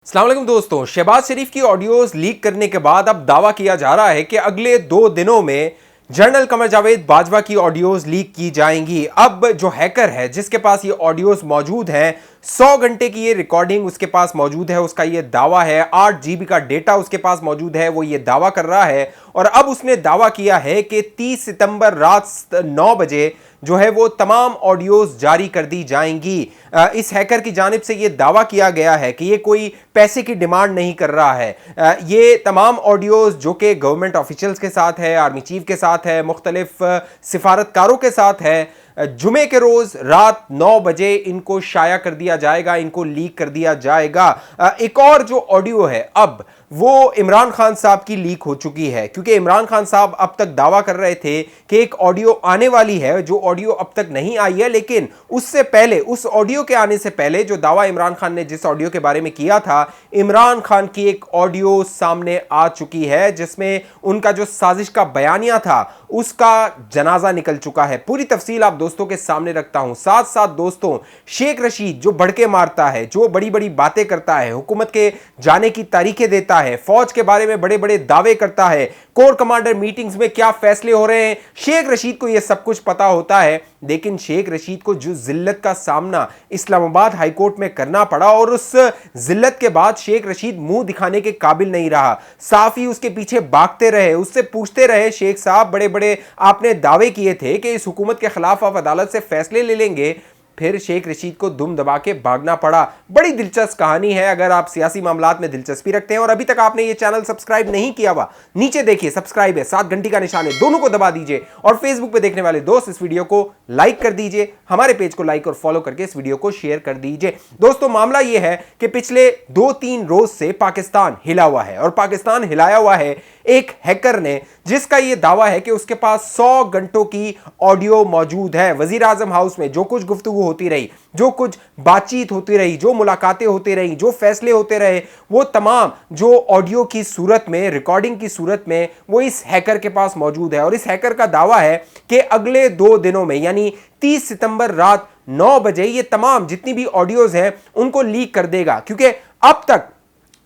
अस्सलाम वालेकुम दोस्तों, शहबाज शरीफ की ऑडियोज लीक करने के बाद अब दावा किया जा रहा है कि अगले 2 दिनों में जनरल कमर जावेद बाजवा की ऑडियोज लीक की जाएंगी। अब जो हैकर है जिसके पास ये ऑडियोज मौजूद हैं, 100 घंटे की ये रिकॉर्डिंग उसके पास मौजूद है, उसका ये दावा है, 8 GB का डेटा उसके पास मौजूद है, वो ये दावा कर रहा है। और अब उसने दावा किया है कि 30 सितंबर रात 9 बजे जो है वो तमाम ऑडियोज जारी कर दी जाएंगी। इस हैकर की जानिब से यह दावा किया गया है कि ये कोई पैसे की डिमांड नहीं कर रहा है। ये तमाम ऑडियोज जो कि गवर्नमेंट ऑफिशियल्स के साथ है, आर्मी चीफ के साथ है, मुख्तलिफ सिफारतकारों के साथ है, जुमे के रोज रात 9 बजे इनको शाया कर दिया जाएगा, इनको लीक कर दिया जाएगा। एक और जो ऑडियो है अब वो इमरान खान साहब की लीक हो चुकी है, क्योंकि इमरान खान साहब अब तक दावा कर रहे थे कि एक ऑडियो आने वाली है, जो ऑडियो अब तक नहीं आई है। लेकिन उससे पहले, उस ऑडियो के आने से पहले जो दावा इमरान खान ने जिस ऑडियो के बारे में किया था, इमरान खान की एक ऑडियो सामने आ चुकी है जिसमें उनका जो साजिश का बयानिया था उसका जनाजा निकल चुका है। पूरी तफसील आप दोस्तों के सामने रखता हूं। साथ साथ दोस्तों, शेख रशीद जो भड़के मारता है, जो बड़ी बड़ी बातें करता है, हुकूमत के जाने की तारीखें देता है, फौज के बारे में बड़े बड़े दावे करता है, कोर कमांडर मीटिंग्स में क्या फैसले हो रहे हैं, शेख रशीद को यह सब कुछ पता होता है। लेकिन शेख रशीद को जो जिल्लत का सामना इस्लामाबाद हाईकोर्ट में करना पड़ा, और उस जिल्लत के बाद शेख रशीद मुंह दिखाने के काबिल नहीं रहा, साफ ही उसके पीछे भागते रहे, उससे पूछते रहे, शेख साहब बड़े बड़े आपने दावे किए थे कि इस हुकूमत के खिलाफ आप अदालत से फैसले ले लेंगे। फिर शेख रशीद को दुम दबा के भागना पड़ा। बड़ी दिलचस्प कहानी है। अगर आप सियासी मामलात में दिलचस्पी रखते हैं और अभी तक आपने ये चैनल सब्सक्राइब नहीं किया हुआ, नीचे देखिए सब्सक्राइब है, 7 घंटी का निशान है, दोनों को दबा दीजिए। और फेसबुक पे देखने वाले दोस्त इस वीडियो को लाइक कर दीजिए, हमारे पेज को लाइक और फॉलो करके इस वीडियो को शेयर कर दीजिए। दोस्तों, मामला यह है कि पिछले 2-3 रोज से पाकिस्तान हिला हुआ है, और पाकिस्तान हिलाया हुआ है एक हैकर ने, जिसका यह दावा है कि उसके पास 100 घंटों की ऑडियो मौजूद है। वजीर आजम हाउस में जो कुछ गुफ्तगू होती रही, जो कुछ बातचीत होती रही, जो मुलाकातें होती रही, जो फैसले होते रहे, वो तमाम जो ऑडियो की सूरत में, रिकॉर्डिंग की सूरत में, वो इस हैकर के पास मौजूद है। और इस हैकर का दावा है कि अगले 2 दिनों में, यानी 30 सितंबर रात 9 बजे ये तमाम जितनी भी ऑडियोज हैं उनको लीक कर देगा। क्योंकि अब तक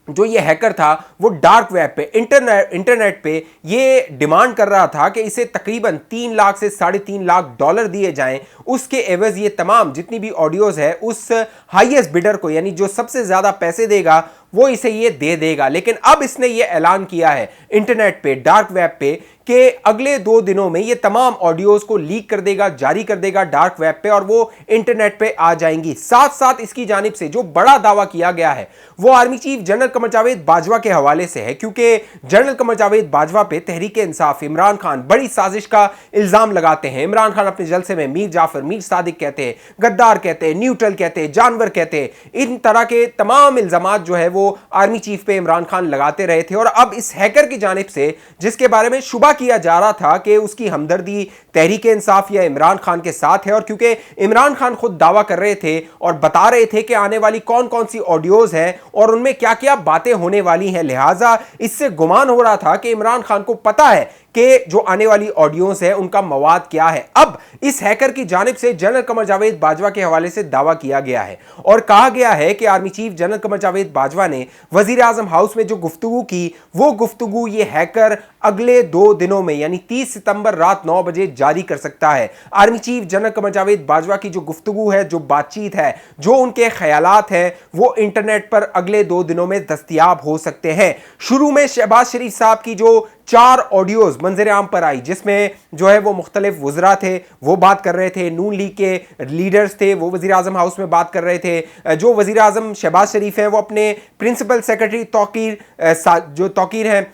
जो ये हैकर था वो डार्क वेब पे, इंटरनेट पे ये डिमांड कर रहा था कि इसे तकरीबन 3 लाख से $3.5 लाख दिए जाएं, उसके एवज ये तमाम जितनी भी ऑडियोज है उस हाईएस्ट बिडर को, यानी जो सबसे ज्यादा पैसे देगा वो इसे ये दे देगा। लेकिन अब इसने ये ऐलान किया है इंटरनेट पे, डार्क वेब पे, कि अगले 2 दिनों में ये तमाम ऑडियोज को लीक कर देगा, जारी कर देगा डार्क वेब पे, और वो इंटरनेट पे आ जाएंगी। साथ साथ इसकी जानिब से जो बड़ा दावा किया गया है वो army chief general Qamar Javed Bajwa के हवाले से है, क्योंकि जनरल कमर जावेद बाजवा पे तहरीक इंसाफ, इमरान खान बड़ी साजिश का इल्जाम लगाते हैं। इमरान खान अपने जलसे में मीर जाफर, मीर सादिक कहते हैं, गद्दार कहते हैं, न्यूट्रल कहते हैं, जानवर कहते हैं। इन तरह के तमाम इल्जामात जो है वो आर्मी चीफ पे इमरान खान लगाते रहे थे। और अब इस हैकर की जानिब से, जिसके बारे में शुबा किया जा रहा था कि उसकी हमदर्दी तहरीक इंसाफ या इमरान खान के साथ है, और क्योंकि इमरान खान खुद दावा कर रहे थे और बता रहे थे कि आने वाली कौन कौन सी ऑडियोज हैं और उनमें क्या क्या बातें होने वाली हैं, लिहाजा इससे गुमान हो रहा था कि इमरान खान को पता है कि जो आने वाली ऑडियोज है उनका मवाद क्या है। अब इस हैकर की जानिब से जनरल कमर जावेद बाजवा के हवाले से दावा किया गया है और कहा गया है कि army chief general Qamar Javed Bajwa ने वजीर आजम हाउस में जो गुफ्तगू की, वो गुफ्तगू ये हैकर अगले 2 दिनों में, यानी 30 सितंबर रात 9 बजे जारी कर सकता है। Army chief general Qamar Javed Bajwa की जो गुफ्तगू है, जो बातचीत है, जो उनके ख्यालात हैं, वो इंटरनेट पर अगले 2 दिनों में दस्तयाब हो सकते हैं। शुरू में शहबाज शरीफ साहब की जो 4 ऑडियोज मंजर आम पर आई, जिसमें जो है वो मुख्तलिफ वज़रा थे, वो बात कर रहे थे, नून लीग के लीडर्स थे, वो वज़ीर आज़म हाउस में बात कर रहे थे, जो वज़ीर आज़म शहबाज शरीफ है वो अपने प्रिंसिपल सेक्रेटरी जो तौकीर हैं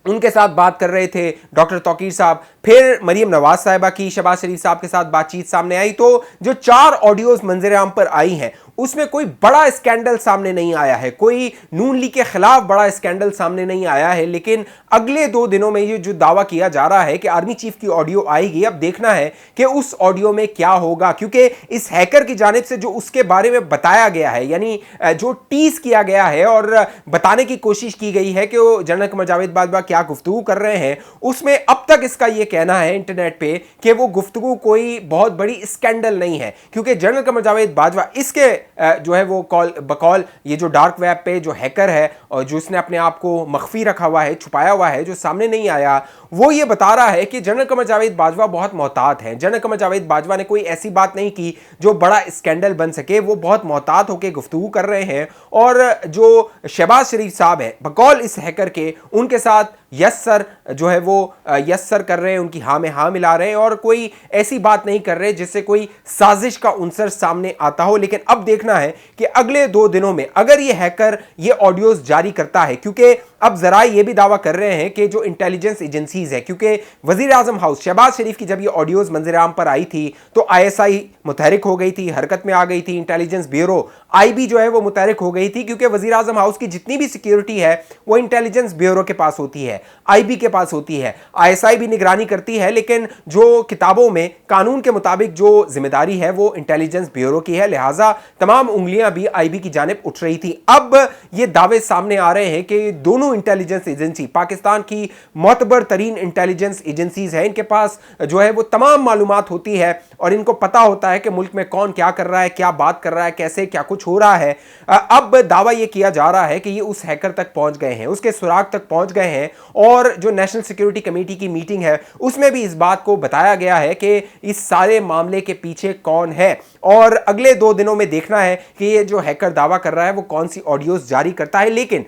उनके साथ बात कर रहे थे, डॉक्टर तौकीर साहब। फिर मरीम नवाज साहिबा की शहबाज शरीफ साहब के साथ बातचीत सामने आई। तो जो 4 ऑडियोज मंजर आम पर आई हैं उसमें कोई बड़ा स्कैंडल सामने नहीं आया है, कोई नून लीग के खिलाफ बड़ा स्कैंडल सामने नहीं आया है। लेकिन अगले 2 दिनों में ये जो दावा किया जा रहा है कि आर्मी चीफ की ऑडियो आएगी, अब देखना है कि उस ऑडियो में क्या होगा, क्योंकि इस हैकर की जानिब से जो उसके बारे में बताया गया है, यानी जो टीज किया गया है और बताने की कोशिश की गई है कि वो जनरल कमर जावेद बाजवा क्या गुफ्तगू कर रहे हैं, उसमें अब तक इसका यह कहना है इंटरनेट पे कि वो गुफ्तगू कोई बहुत बड़ी स्कैंडल नहीं है, क्योंकि जनरल कमर जावेद बाजवा इसके जो है वो बकौल ये जो डार्क वेब पे जो हैकर है और जो उसने अपने आप को मख्फी रखा हुआ है, छुपाया हुआ है, जो सामने नहीं आया, वो ये बता रहा है कि जनरल कमर जावेद बाजवा बहुत मोहतात हैं। जनरल कमर जावेद बाजवा ने कोई ऐसी बात नहीं की जो बड़ा स्कैंडल बन सके। वो बहुत मोहतात होकर गुफ्तगू कर रहे हैं और जो शहबाज शरीफ साहब है बकौल इस हैकर के, उनके साथ यस सर जो है वो यस सर कर रहे हैं, उनकी हाँ में हाँ मिला रहे हैं और कोई ऐसी बात नहीं कर रहे जिससे कोई साजिश का उनसर सामने आता हो। लेकिन अब देखना है कि अगले 2 दिनों में अगर ये हैकर ये ऑडियोज जारी करता है, क्योंकि अब जरा ये भी दावा कर रहे हैं कि जो इंटेलिजेंस एजेंसीज है, क्योंकि वजीर आजम हाउस शहबाज शरीफ की जब ये ऑडियोज मंजर आम पर आई थी तो ISI मुतहरिक हो गई थी, हरकत में आ गई थी, इंटेलिजेंस ब्यूरो IB जो है वो मुतहरिक हो गई थी, क्योंकि वजीर आजम हाउस की जितनी भी सिक्योरिटी है वो इंटेलिजेंस ब्यूरो के पास होती है, IB के पास होती है, ISI भी निगरानी करती है, लेकिन जो किताबों में कानून के मुताबिक जो जिम्मेदारी है वो इंटेलिजेंस ब्यूरो की है। लिहाजा तमाम उंगलियां भी IB की जानिब उठ रही थी। अब ये दावे सामने आ रहे हैं कि दोनों इंटेलिजेंस एजेंसी, पाकिस्तान की मोतबर तरीन इंटेलिजेंस एजेंसीज है, इनके पास जो है वो तमाम मालूमात होती है और इनको पता होता है कि मुल्क में कौन क्या कर रहा है, क्या बात कर रहा है, कैसे क्या कुछ हो रहा है। अब दावा यह किया जा रहा है कि ये उस हैकर तक पहुंच गए हैं, उसके सुराग तक पहुंच गए हैं और जो नेशनल सिक्योरिटी कमेटी की मीटिंग है उसमें भी इस बात को बताया गया है कि इस सारे मामले के पीछे कौन है। और अगले 2 दिनों में देखना है कि ये जो हैकर दावा कर रहा है वो कौन सी ऑडियोज जारी करता है। लेकिन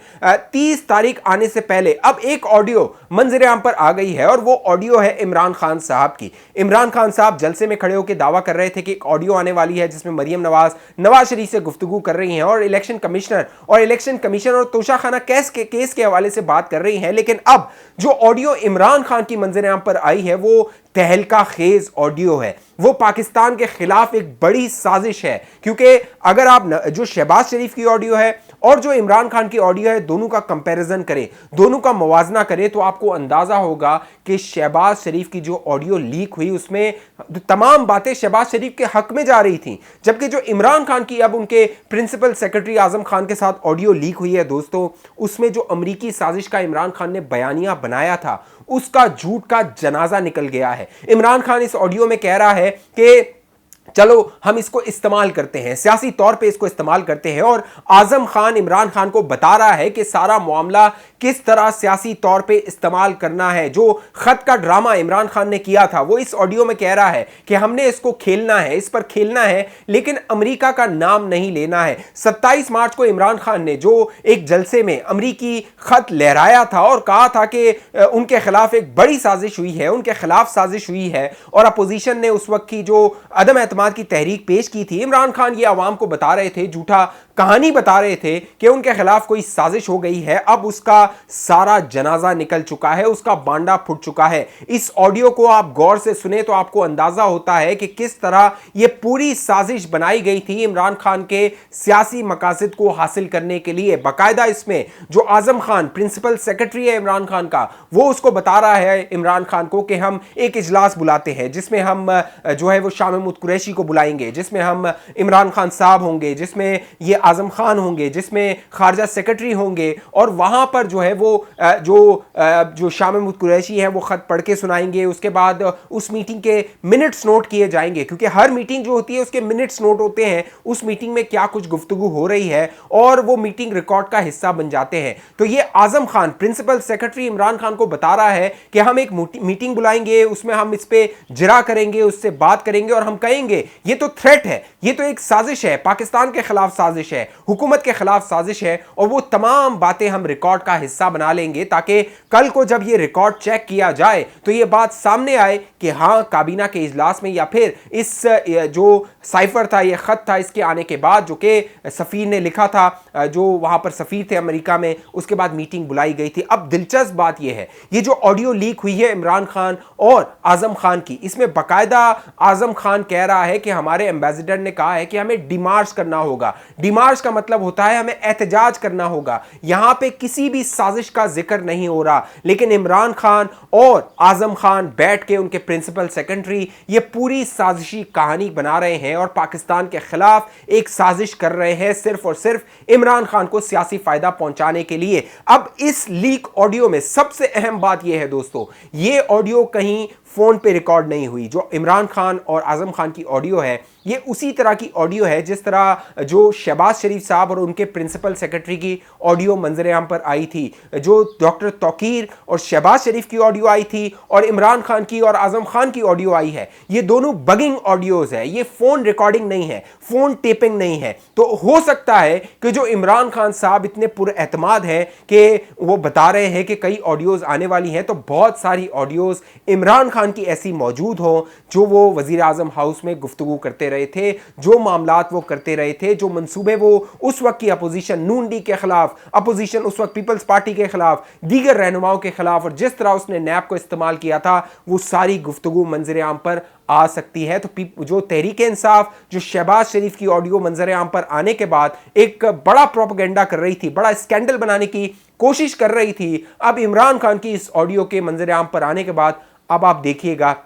30 तारीख आने से पहले अब एक ऑडियो मंजर आम पर आ गई है और वो ऑडियो है इमरान खान साहब की। इमरान खान साहब जलसे में खड़े होकर दावा कर रहे थे कि एक ऑडियो आने वाली है जिसमें मरियम नवाज शरीफ से गुफ्तगू कर रही हैं और इलेक्शन कमीशन और तोशाखाना केस के हवाले से बात कर रही हैं। लेकिन अब जो ऑडियो इमरान खान की मंजर आम पर आई है वो तहलका खेज ऑडियो है, वो पाकिस्तान के खिलाफ एक बड़ी साजिश है। क्योंकि अगर आप जो शहबाज शरीफ की ऑडियो है और जो इमरान खान की ऑडियो है दोनों का कंपैरिजन करें, दोनों का मुवाजना करें तो आपको अंदाजा होगा कि शहबाज शरीफ की जो ऑडियो लीक हुई उसमें तमाम बातें शहबाज शरीफ के हक में जा रही थी, जबकि जो इमरान खान की अब उनके प्रिंसिपल सेक्रेटरी आजम खान के साथ ऑडियो लीक हुई है दोस्तों, उसमें जो अमरीकी साजिश का इमरान खान ने बयानिया बनाया था उसका झूठ का जनाजा निकल गया है। इमरान खान इस ऑडियो में कह रहा है कि चलो हम इसको इस्तेमाल करते हैं, सियासी तौर पे इसको इस्तेमाल करते हैं, और आजम खान इमरान खान को बता रहा है कि सारा मामला किस तरह सियासी तौर पे इस्तेमाल करना है। जो खत का ड्रामा इमरान खान ने किया था वो इस ऑडियो में कह रहा है कि हमने इसको खेलना है, इस पर खेलना है, लेकिन अमेरिका का नाम नहीं लेना है। 27 मार्च को इमरान खान ने जो एक जलसे में अमेरिकी खत लहराया था और कहा था कि उनके खिलाफ एक बड़ी साजिश हुई है, उनके खिलाफ साजिश हुई है, और अपोजिशन ने उस वक्त की जो अदम एतमाद की तहरीक पेश की थी, इमरान खान ये आवाम को बता रहे थे, झूठा कहानी बता रहे थे कि उनके खिलाफ कोई साजिश हो गई है। अब उसका सारा जनाजा निकल चुका है, उसका बांडा फूट चुका है। इस ऑडियो को आप गौर से सुने तो आपको अंदाजा होता है कि किस तरह यह पूरी साजिश बनाई गई थी इमरान खान के सियासी मकासद को हासिल करने के लिए। बाकायदा इसमें जो आजम खान प्रिंसिपल सेक्रेटरी है इमरान खान का, वो उसको बता रहा है इमरान खान को कि हम एक इजलास बुलाते हैं जिसमें हम जो है वो शाह महमूद कुरैशी को बुलाएंगे, जिसमें हम इमरान खान साहब होंगे, जिसमें ये आजम खान होंगे, जिसमें खारजा सेक्रेटरी होंगे, और वहां पर जो है वो जो शाह महमूद कुरैशी है वो खत पढ़ के सुनाएंगे। उसके बाद उस मीटिंग के मिनट्स नोट किए जाएंगे, क्योंकि हर मीटिंग जो होती है उसके मिनट्स नोट होते हैं, उस मीटिंग में क्या कुछ गुफ्तगू हो रही है, और वो मीटिंग रिकॉर्ड का हिस्सा बन जाते हैं। तो ये आजम खान प्रिंसिपल सेक्रेटरी इमरान खान को बता रहा है कि हम एक मीटिंग बुलाएंगे, उसमें हम इस पे जिरा करेंगे, उससे बात करेंगे और हम कहेंगे ये तो थ्रेट है, ये तो एक साजिश है, पाकिस्तान के खिलाफ साजिश है, हुकूमत के खिलाफ साजिश है, और वो तमाम बातें हम रिकॉर्ड का हिस्सा बना लेंगे ताकि कल को जब ये रिकॉर्ड चेक किया जाए तो ये बात सामने आए कि हाँ, काबीना के इजलास में या फिर इस जो साइफर था, ये खत था, इसके आने के बाद जो कि सफीर ने लिखा था, जो वहां पर सफीर थे अमेरिका में, उसके बाद मीटिंग बुलाई गई थी। अब दिलचस्प बात यह है, ये जो ऑडियो लीक हुई है इमरान खान और आजम खान की, इसमें बाकायदा आजम खान कह रहा है कि हमारे एम्बेसडर ने कहा है कि हमें डिमार्च करना होगा। डिमार्च डिमार्श का मतलब होता है हमें एहतजाज करना होगा। यहां पे किसी भी साजिश का जिक्र नहीं हो रहा, लेकिन इमरान खान और आजम खान बैठ के उनके प्रिंसिपल सेक्रेटरी ये पूरी साजिशी कहानी बना रहे हैं और पाकिस्तान के खिलाफ एक साजिश कर रहे हैं, सिर्फ और सिर्फ इमरान खान को सियासी फायदा पहुंचाने के लिए। अब इस लीक ऑडियो में सबसे अहम बात यह है दोस्तों, ये ऑडियो कहीं फोन पे रिकॉर्ड नहीं हुई। जो इमरान खान और आजम खान की ऑडियो है ये उसी तरह की ऑडियो है जिस तरह जो शहबाज शरीफ साहब और उनके प्रिंसिपल सेक्रेटरी की ऑडियो मंजर आम पर आई थी, जो डॉक्टर तौकीर और शहबाज शरीफ की ऑडियो आई थी और इमरान खान की और आजम खान की ऑडियो आई है। ये दोनों बगिंग ऑडियोज है, ये फोन रिकॉर्डिंग नहीं है, फोन टेपिंग नहीं है। तो हो सकता है कि जो इमरान खान साहब इतने पुरएतमाद हैं कि वो बता रहे हैं कि कई ऑडियोज आने वाली हैं, तो बहुत सारी ऑडियोज इमरान खान की ऐसी मौजूद हो जो वो वजीर आजम हाउस में गुफ्तगू करते रहे थे, जो मामलात वो करते रहे थे, जो मंसूबे वो उस वक्त की अपोजिशन नून डी के खिलाफ, अपोजिशन उस वक्त पीपल्स पार्टी के खिलाफ, दीगर रहनुमाओं के खिलाफ और जिस तरह उसने नैब को इस्तेमाल किया था, वो सारी गुफ्तगू मंजर आम पर आ सकती है। तो जो तहरीक इंसाफ जो शहबाज शरीफ की ऑडियो मंजर आम पर आने के बाद एक बड़ा प्रोपेगेंडा कर रही थी, बड़ा स्कैंडल बनाने की कोशिश कर रही थी, अब इमरान खान की इस ऑडियो के मंजर आम पर आने के बाद अब आप देखिएगा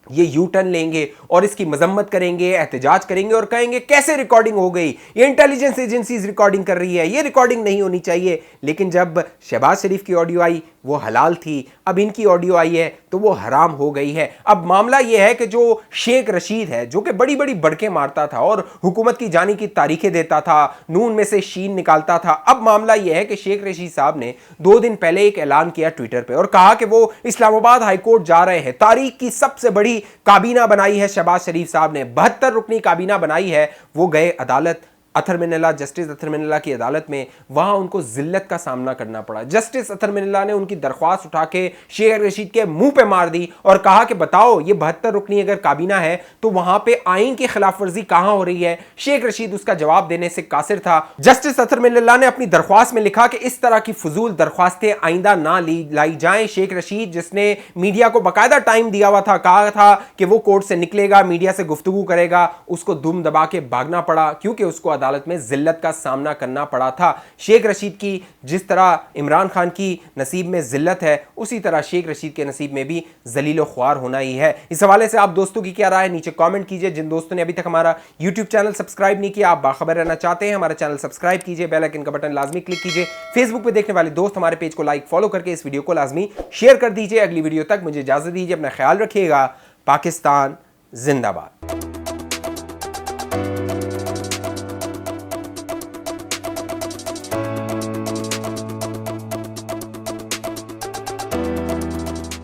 ये यू टर्न लेंगे और इसकी मजम्मत करेंगे, एहतजाज करेंगे और कहेंगे कैसे रिकॉर्डिंग हो गई, ये इंटेलिजेंस एजेंसीज रिकॉर्डिंग कर रही है, ये रिकॉर्डिंग नहीं होनी चाहिए। लेकिन जब शहबाज शरीफ की ऑडियो आई वो हलाल थी, अब इनकी ऑडियो आई है तो वो हराम हो गई है। अब मामला ये है कि जो शेख रशीद है, जो कि बड़ी बड़ी बड़के मारता था और हुकूमत की जानी की तारीखें देता था, नून में से शीन निकालता था, अब मामला ये है कि शेख रशीद साहब ने 2 दिन पहले एक ऐलान किया ट्विटर पे और कहा कि वो इस्लामाबाद हाईकोर्ट जा रहे हैं। तारीख की सबसे बड़ी काबीना बनाई है शहबाज शरीफ साहब ने, 72 रुकनी काबीना बनाई है। वो गए अदालत, अतर मिनल्ला, जस्टिस अतर मिनल्ला की अदालत में, वहां उनको जिल्लत का सामना करना पड़ा। जस्टिस अतर मिनल्ला ने उनकी दरख्वास्त उठा के शेख रशीद के मुंह पे मार दी और कहा कि बताओ ये 72 रुकनी अगर काबीना है तो वहां पे आइन की खिलाफ वर्जी कहां हो रही है। शेख रशीद उसका जवाब देने से कासिर था। जस्टिस अतर मिनल्ला ने अपनी दरख्वास्त में लिखा कि इस तरह की फजूल दरख्वास्तें आइंदा ना लाई जाएं। शेख रशीद जिसने मीडिया को बाकायदा टाइम दिया हुआ था, कहा था कि वो कोर्ट से निकलेगा, मीडिया से गुफ्तगू करेगा, उसको दुम दबा के भागना पड़ा क्योंकि उसको अदालत में जिल्लत का सामना करना पड़ा था। शेख रशीद की जिस तरह इमरान खान की नसीब में जिल्लत है, उसी तरह शेख रशीद के नसीब में भी जलील ख्वार होना ही है। इस हवाले से आप दोस्तों की क्या राय है नीचे कमेंट कीजिए। जिन दोस्तों ने अभी तक हमारा यूट्यूब चैनल सब्सक्राइब नहीं किया, आप बाखबर रहना चाहते हैं, हमारा चैनल सब्सक्राइब कीजिए, बेल आइकन का बटन लाजमी क्लिक कीजिए। फेसबुक पे देखने वाले दोस्त हमारे पेज को लाइक फॉलो करके इस वीडियो को लाजमी शेयर कर दीजिए। अगली वीडियो तक मुझे इजाजत दीजिए, अपना ख्याल रखिएगा। पाकिस्तान जिंदाबाद।